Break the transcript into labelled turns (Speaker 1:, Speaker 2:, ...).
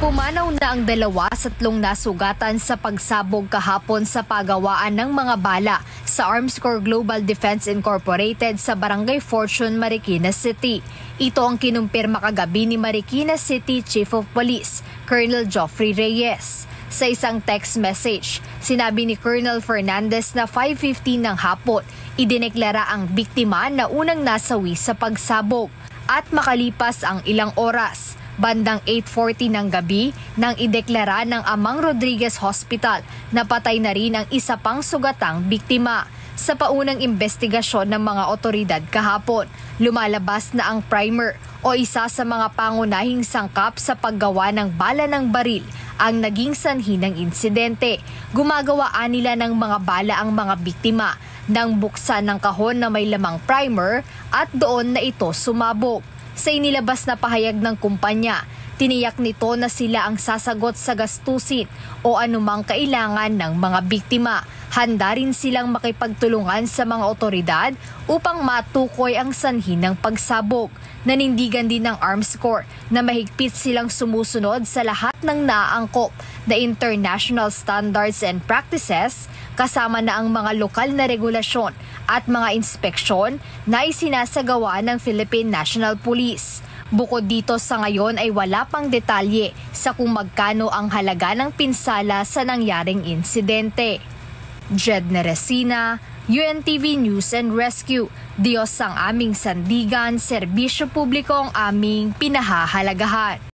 Speaker 1: Pumanaw na ang 2 sa 3 nasugatan sa pagsabog kahapon sa pagawaan ng mga bala sa Arms Corps Global Defense Incorporated sa Barangay Fortune, Marikina City. Ito ang kinumpirma kagabi ni Marikina City Chief of Police, Colonel Joffrey Reyes. Sa isang text message, sinabi ni Colonel Fernandez na 5:15 ng hapon, idineklara ang biktima na unang nasawi sa pagsabog. At makalipas ang ilang oras, bandang 8:40 ng gabi nang ideklara ng Amang Rodriguez Hospital na patay na rin ang isa pang sugatang biktima. Sa paunang investigasyon ng mga otoridad kahapon, lumalabas na ang primer o isa sa mga pangunahing sangkap sa paggawa ng bala ng baril ang naging sanhi ng insidente. Gumagawaan nila ng mga bala ang mga biktima nang buksan ng kahon na may lamang primer at doon na ito sumabog. Sa inilabas na pahayag ng kumpanya, tiniyak nito na sila ang sasagot sa gastusin o anumang kailangan ng mga biktima. Handa rin silang makipagtulungan sa mga otoridad upang matukoy ang sanhi ng pagsabog. Nanindigan din ng Arms Corps na mahigpit silang sumusunod sa lahat ng naaangkop na international standards and practices, kasama na ang mga lokal na regulasyon at mga inspeksyon na isinasagawa ng Philippine National Police. Bukod dito, sa ngayon ay wala pang detalye sa kung magkano ang halaga ng pinsala sa nangyaring insidente. Jed Neresina, UNTV News and Rescue. Diyos ang aming sandigan, serbisyo publiko ang aming pinahahalagahan.